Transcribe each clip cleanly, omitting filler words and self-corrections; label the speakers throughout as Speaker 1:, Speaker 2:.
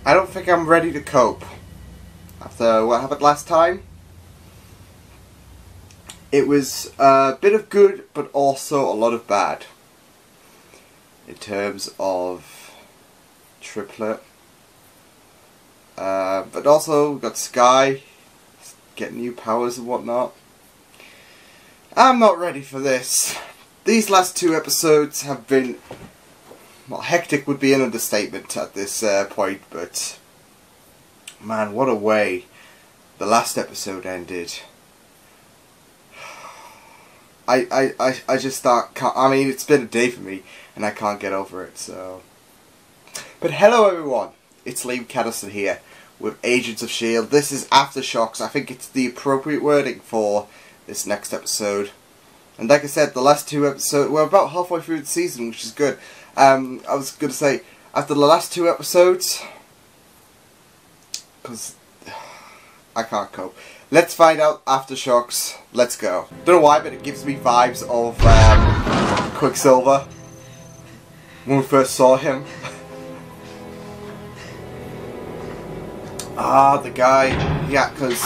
Speaker 1: I don't think I'm ready to cope. After what happened last time, it was a bit of good, but also a lot of bad. In terms of triplet. But also, we got Skye, getting new powers and whatnot. I'm not ready for this. These last 2 episodes have been... well, hectic would be an understatement at this point, but... man, what a way the last episode ended. I just can't, I mean, it's been a day for me, and I can't get over it, so... But hello everyone, it's Liam Catterson here, with Agents of S.H.I.E.L.D. This is Aftershocks. I think it's the appropriate wording for this next episode. And like I said, the last 2 episodes, we're about halfway through the season, which is good. I was going to say, after the last 2 episodes, because I can't cope. Let's find out Aftershocks. Let's go. Don't know why, but it gives me vibes of Quicksilver when we first saw him. Ah, the guy. Yeah, because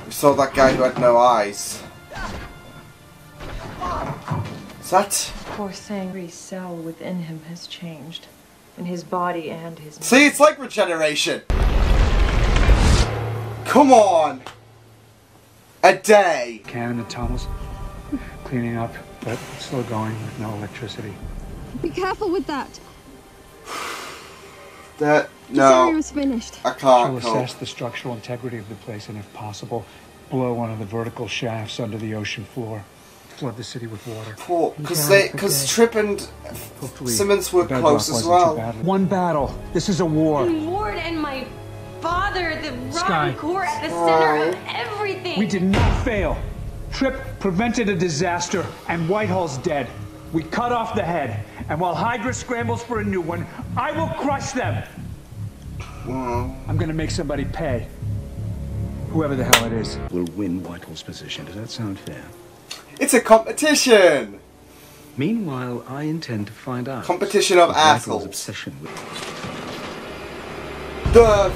Speaker 1: we saw that guy who had no eyes. Is that?
Speaker 2: Poor thing, every cell within him has changed. In his body and his mind.
Speaker 1: See, it's like regeneration. Come on! A day!
Speaker 3: Can in the tunnels, cleaning up, but still going with no electricity.
Speaker 4: Be careful with that.
Speaker 1: No.
Speaker 4: Was finished.
Speaker 1: I can't.
Speaker 3: She'll assess the structural integrity of the place and, if possible, blow one of the vertical shafts under the ocean floor. Flood the city with water.
Speaker 1: Because Trip and Simmons were close as well.
Speaker 3: One battle. This is a war.
Speaker 5: Ward and my father, the
Speaker 3: Skye.
Speaker 5: rotten core at the center of everything.
Speaker 3: We did not fail. Trip prevented a disaster, and Whitehall's dead. We cut off the head, and while HYDRA scrambles for a new one, I will crush them. I'm gonna make somebody pay. Whoever the hell it is.
Speaker 6: Will win Whitehall's position. Does that sound fair?
Speaker 1: It's a competition!
Speaker 6: Meanwhile, I intend to find out.
Speaker 1: Competition of assholes.
Speaker 6: Obsession with
Speaker 1: The...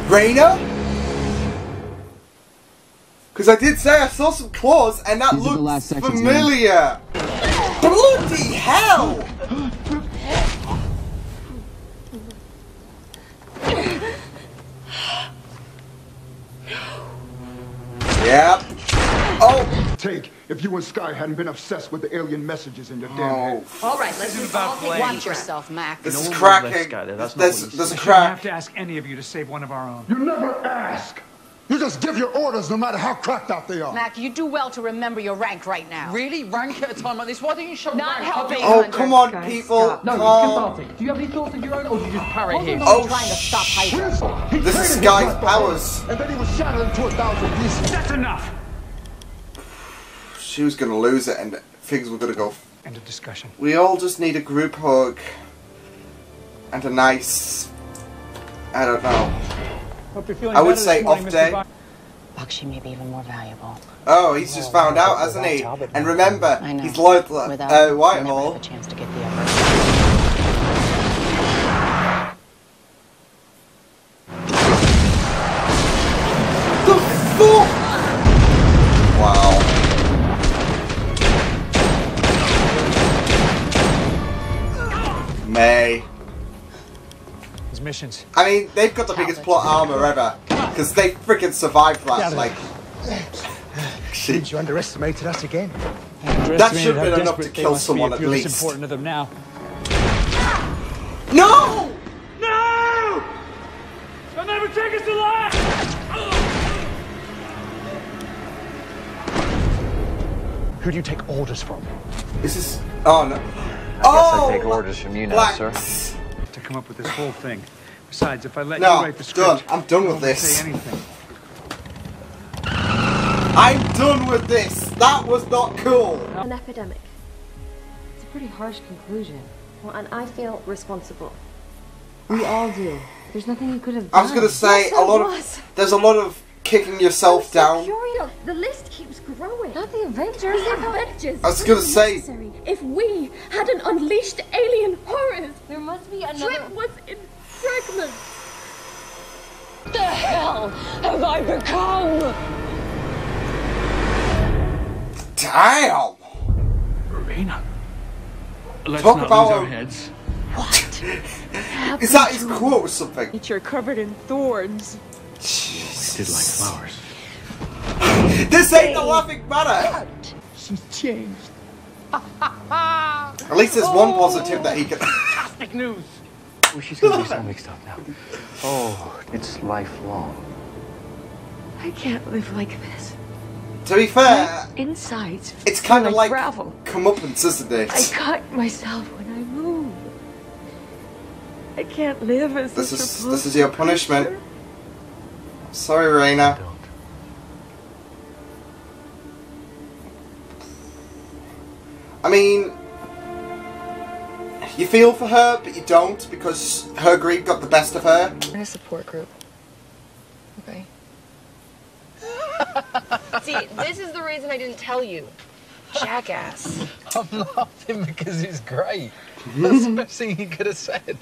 Speaker 1: Raina? Because I did say I saw some claws and that looks familiar. Bloody hell! Yep. Oh!
Speaker 7: Take if you and Skye hadn't been obsessed with the alien messages in your damn head.
Speaker 5: All right, let's just all take
Speaker 8: Watch yourself, Mac.
Speaker 1: This is cracking. There's a
Speaker 3: I shouldn't
Speaker 1: crack.
Speaker 3: have to ask any of you to save one of our own.
Speaker 7: You never ask. You just give your orders no matter how cracked out they are.
Speaker 8: Mac, you do well to remember your rank right now.
Speaker 9: Really? Rank at a time like this? Why don't you show
Speaker 5: Not
Speaker 9: rank?
Speaker 5: helping.
Speaker 1: Oh, come on, people.
Speaker 9: No,
Speaker 1: Come.
Speaker 9: it's cathartic. Do you have any thoughts of your own, or do you just parrot him?
Speaker 1: Oh,
Speaker 8: trying to stop HYDRA.
Speaker 1: This is Skye's powers.
Speaker 7: And then he was shattered into 1,000 pieces.
Speaker 3: That's enough!
Speaker 1: She was gonna lose it and things were gonna go.
Speaker 3: End of discussion.
Speaker 1: We all just need a group hug. And a nice... I don't know.
Speaker 3: Hope you're feeling
Speaker 1: I would
Speaker 3: better
Speaker 1: say
Speaker 3: this morning,
Speaker 1: off
Speaker 3: Mr.
Speaker 1: day.
Speaker 8: Bakshi may be even more valuable.
Speaker 1: Oh, he's just found out, hasn't he? And remember,
Speaker 8: I know.
Speaker 1: he's loyal to
Speaker 8: Without him, I never
Speaker 1: Whitehall.
Speaker 8: have a chance to get the upper.
Speaker 1: The fuck? Wow. May.
Speaker 3: His missions.
Speaker 1: I mean, they've got the biggest plot armor ever. Because they freaking survived that, like...
Speaker 10: Seems you underestimated us again.
Speaker 1: That should have been enough to kill someone at
Speaker 3: It's
Speaker 1: least.
Speaker 3: important to them now.
Speaker 1: No!
Speaker 3: No! They'll never take us alive!
Speaker 10: Who do you take orders from?
Speaker 1: This is... Oh, no.
Speaker 11: I take orders from you now, sir.
Speaker 3: To come up with this whole thing. Besides, if I let
Speaker 1: No,
Speaker 3: you write the script,
Speaker 1: I'm done
Speaker 3: you
Speaker 1: with
Speaker 3: won't
Speaker 1: this.
Speaker 3: say anything.
Speaker 1: I'm done with this. That was not cool.
Speaker 2: An epidemic. It's a pretty harsh conclusion. Well, and I feel responsible. We all do. There's nothing you could have done.
Speaker 1: I was gonna say
Speaker 2: Yes,
Speaker 1: there's a lot of kicking yourself down.
Speaker 4: The list keeps growing.
Speaker 2: Not the Avengers.
Speaker 4: The Avengers.
Speaker 1: I was gonna say.
Speaker 4: If we hadn't unleashed alien horrors,
Speaker 2: There must be another.
Speaker 4: Trip was in fragments.
Speaker 2: What the hell have I become?
Speaker 1: Damn!
Speaker 3: Rena. Let's
Speaker 1: Talk
Speaker 3: not
Speaker 1: about
Speaker 3: lose our heads.
Speaker 1: Is that his quote or something?
Speaker 4: Nature covered in thorns.
Speaker 1: Jesus.
Speaker 6: Did like flowers.
Speaker 1: This ain't the laughing matter!
Speaker 3: She's changed.
Speaker 1: At least there's one positive that he can.
Speaker 3: Fantastic news.
Speaker 11: Oh, she's gonna be so mixed up now. Oh, it's lifelong.
Speaker 4: I can't live like this.
Speaker 1: To be fair,
Speaker 4: Insides.
Speaker 1: it's kind of like
Speaker 4: gravel.
Speaker 1: comeuppance, isn't it?
Speaker 4: I cut myself when I move. I can't live as
Speaker 1: This is your punishment. Sorry, Raina.
Speaker 11: Don't.
Speaker 1: I mean, you feel for her, but you don't, because her greed got the best of her.
Speaker 2: In a support group. Okay. See, this is the reason I didn't tell you. Jackass.
Speaker 9: I'm laughing because it's great. That's the best thing he could have said.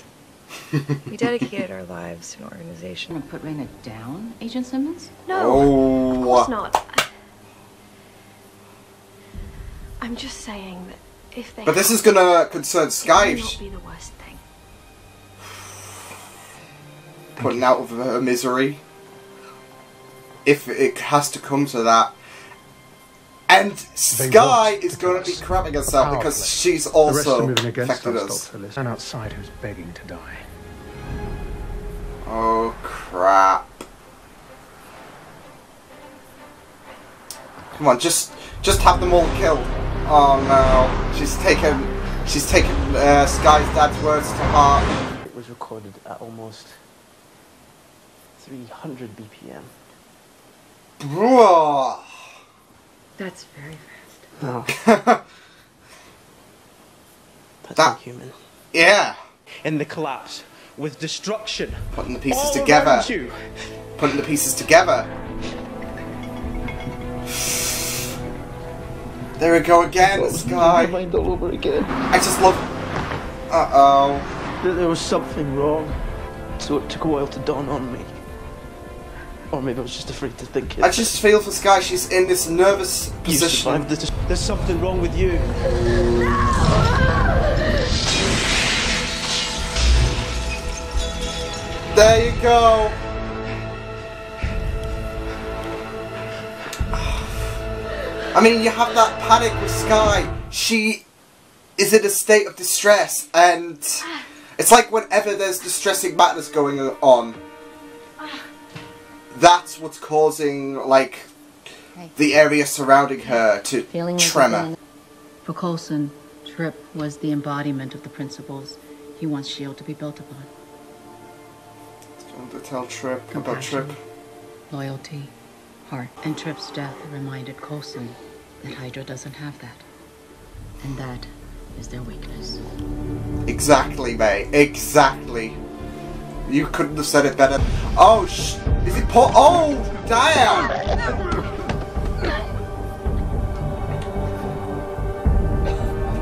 Speaker 2: We dedicated our lives to an organization.
Speaker 8: Gonna put Raina down, Agent Simmons?
Speaker 4: No, of course not. I'm just saying that if they.
Speaker 1: But this is gonna concern Skye.
Speaker 4: It may not be the worst thing.
Speaker 1: Putting out of her misery. If it has to come to that. And Skye is going to be crapping herself because she's also affected us.
Speaker 6: And outside who's begging to die.
Speaker 1: Oh crap. Come on, just have them all killed. Oh no. She's taken Skye's dad's words to heart.
Speaker 12: It was recorded at almost 300 BPM.
Speaker 1: Bro.
Speaker 2: That's very fast.
Speaker 12: No. That's inhuman.
Speaker 1: Yeah.
Speaker 12: And the collapse with destruction.
Speaker 1: Putting the pieces together. Putting the pieces together. There we go again, Skye.
Speaker 12: My mind all over again.
Speaker 1: I just love. Uh-oh.
Speaker 12: That there was something wrong, so it took a while to dawn on me. Or maybe I was just afraid to think it.
Speaker 1: I just feel for Skye. She's in this nervous position.
Speaker 12: You survived this. There's something wrong with you.
Speaker 1: There you go. I mean, you have that panic with Skye. She is in a state of distress, and it's like whenever there's distressing matters going on, that's what's causing, like, the area surrounding her to tremor.
Speaker 8: For Coulson, Trip was the embodiment of the principles he wants S.H.I.E.L.D. to be built upon.
Speaker 1: Going to tell Trip about Trip.
Speaker 8: Loyalty, heart. And Trip's death reminded Coulson that HYDRA doesn't have that. And that is their weakness.
Speaker 1: Exactly, mate. Exactly. You couldn't have said it better. Oh, is it Paul? Oh, damn!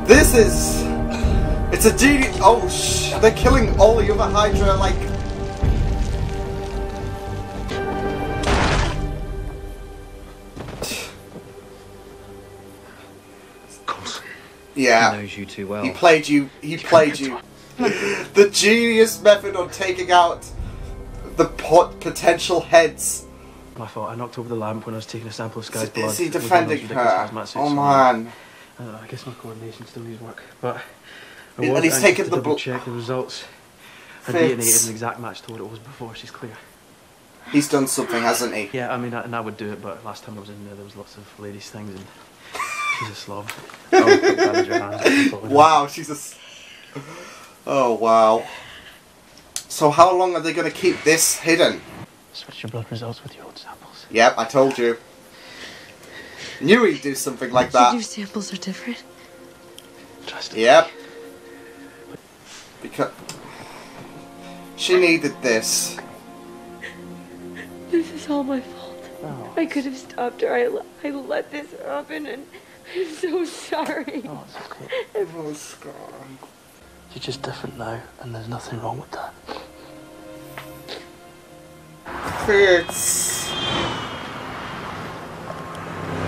Speaker 1: This is... It's a genius... Oh, they're killing all the other HYDRA, like... Yeah.
Speaker 6: He knows you too well.
Speaker 1: He played you. He played you. The genius method on taking out the potential heads.
Speaker 12: My fault. I knocked over the lamp when I was taking a sample of Skye's blood.
Speaker 1: Is he defending her? Oh man.
Speaker 12: I guess my coordination still needs work, but
Speaker 1: And he's taken the
Speaker 12: double check the results. Her DNA is an exact match to what it was before. She's clear.
Speaker 1: He's done something, hasn't he?
Speaker 12: Yeah, I mean, and I would do it, but last time I was in there was lots of ladies' things, and she's a slob.
Speaker 1: Wow, she's a... Oh, wow. So how long are they going to keep this hidden?
Speaker 12: Switch your blood results with your old samples.
Speaker 1: Yep, I told you. Knew he'd do something like that.
Speaker 4: Your samples are different.
Speaker 12: Trust me.
Speaker 1: Yep. Because... She needed this.
Speaker 4: This is all my fault. I could have stopped her. I let this happen, and I'm so sorry.
Speaker 12: Oh, it's okay.
Speaker 1: Skye.
Speaker 12: You're just different now, and there's nothing wrong with that.
Speaker 1: Fitz.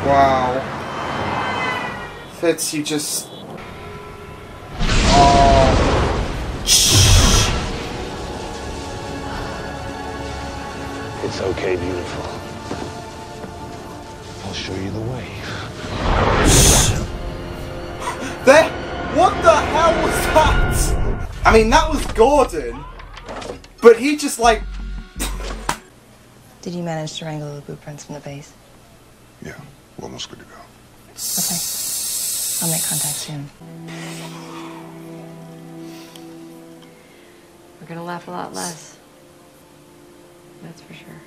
Speaker 1: Wow. Fitz, you just... Oh. Shh.
Speaker 11: It's okay, beautiful. I'll show you the way.
Speaker 1: There! What the hell was that? I mean, that was Gordon, but he just like...
Speaker 13: Did you manage to wrangle the blueprints from the base?
Speaker 7: Yeah, we're almost good to go.
Speaker 13: Okay. I'll make contact soon.
Speaker 2: We're gonna laugh a lot less. That's for sure.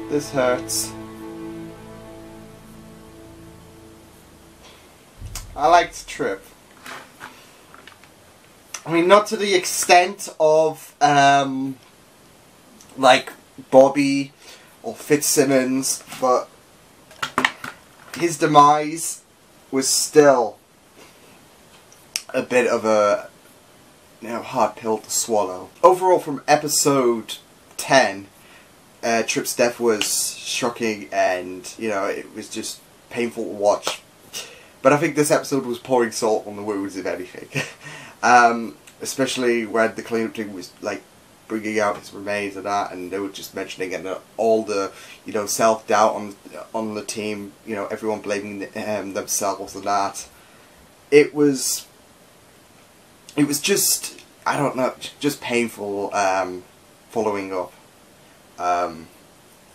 Speaker 1: This hurts. I liked Trip. I mean, not to the extent of, like, Bobby or Fitzsimmons, but his demise was still a bit of a, you know, hard pill to swallow. Overall, from episode 10, Trip's death was shocking and, you know, it was just painful to watch. But I think this episode was pouring salt on the wounds, if anything. Especially when the cleanup team was, like, bringing out his remains and that, and they were just mentioning and all the, you know, self-doubt on the team, you know, everyone blaming themselves and that. It was just, I don't know, just painful following up. But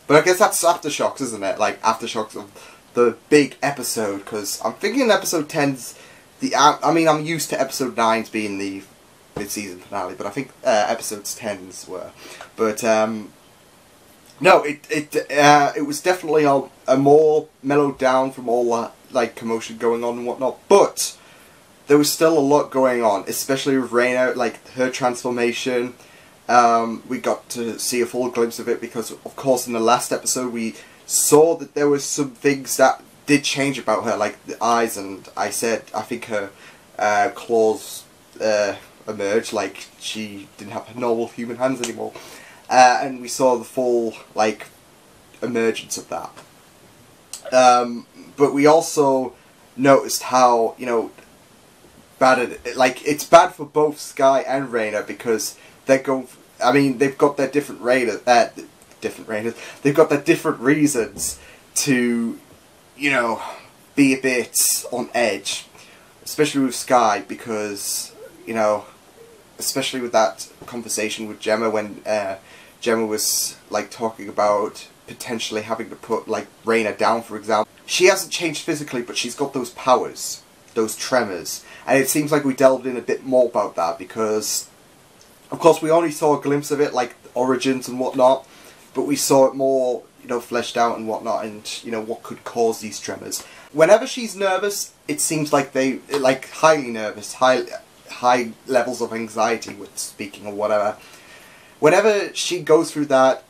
Speaker 1: I guess that's Aftershocks, isn't it? Like, Aftershocks of the big episode, because I'm thinking episode 10's the... I mean, I'm used to episode 9's being the mid-season finale, but I think episodes 10's were. But, no, it was definitely a more mellowed down from all that, like, commotion going on and whatnot, but there was still a lot going on, especially with Raina, like, her transformation. We got to see a full glimpse of it because, of course, in the last episode we saw that there was some things that did change about her, like the eyes, and I said I think her claws emerged, like she didn't have her normal human hands anymore, and we saw the full, like, emergence of that. But we also noticed how, you know, bad it's bad for both Skye and Raina because they're going. I mean, they've got their different Raiders. They've got their different reasons to, you know, be a bit on edge, especially with Skye because, you know, especially with that conversation with Gemma when Gemma was, like, talking about potentially having to put, like, Raina down, for example. She hasn't changed physically, but she's got those powers, those tremors, and it seems like we delved in a bit more about that because, of course, we only saw a glimpse of it, like origins and whatnot, but we saw it more, you know, fleshed out and whatnot, and, you know, what could cause these tremors. Whenever she's nervous, it seems like they, like, highly nervous, high levels of anxiety with speaking or whatever. Whenever she goes through that,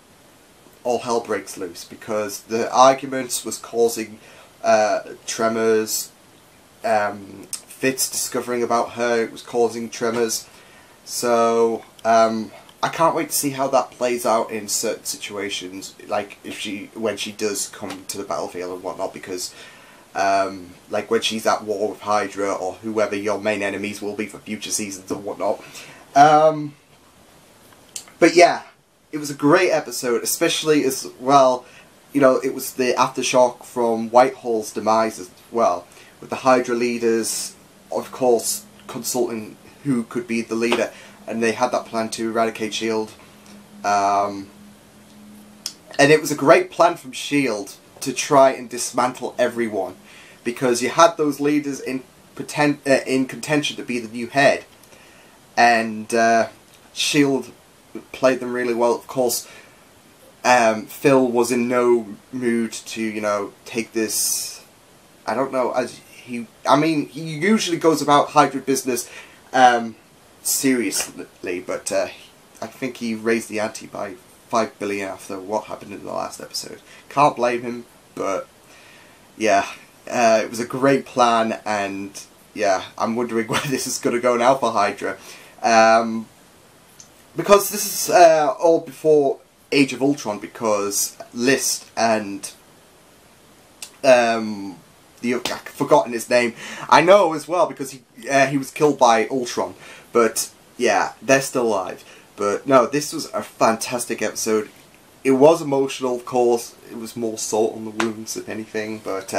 Speaker 1: all hell breaks loose because the arguments was causing tremors. Fitz discovering about her, it was causing tremors. So, I can't wait to see how that plays out in certain situations, like when she does come to the battlefield and whatnot, because, like when she's at war with HYDRA or whoever your main enemies will be for future seasons and whatnot. But yeah, it was a great episode, especially as well, you know, it was the aftershock from Whitehall's demise as well, with the HYDRA leaders, of course, consulting who could be the leader, and they had that plan to eradicate S.H.I.E.L.D. And it was a great plan from S.H.I.E.L.D. to try and dismantle everyone, because you had those leaders in contention to be the new head, and S.H.I.E.L.D. played them really well. Of course, Phil was in no mood to, you know, take this, I don't know, as he usually goes about HYDRA business seriously, but I think he raised the ante by 5 billion after what happened in the last episode. Can't blame him, but yeah, it was a great plan, and yeah, I'm wondering where this is going to go now for HYDRA. Because this is all before Age of Ultron, because List and I've forgotten his name. I know as well because he was killed by Ultron, but yeah, they're still alive. But no, this was a fantastic episode. It was emotional, of course. It was more salt on the wounds, if anything, but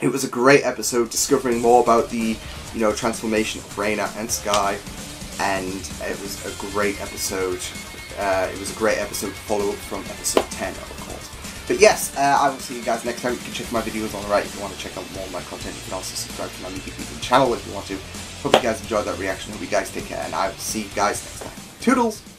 Speaker 1: it was a great episode, discovering more about the, you know, transformation of Raina and Skye, and it was a great episode. It was a great episode to follow up from episode 10, of course. But yes, I will see you guys next time. You can check my videos on the right if you want to check out more of my content. You can also subscribe to my Media People channel if you want to. Hope you guys enjoyed that reaction. Hope you guys take care, and I will see you guys next time. Toodles!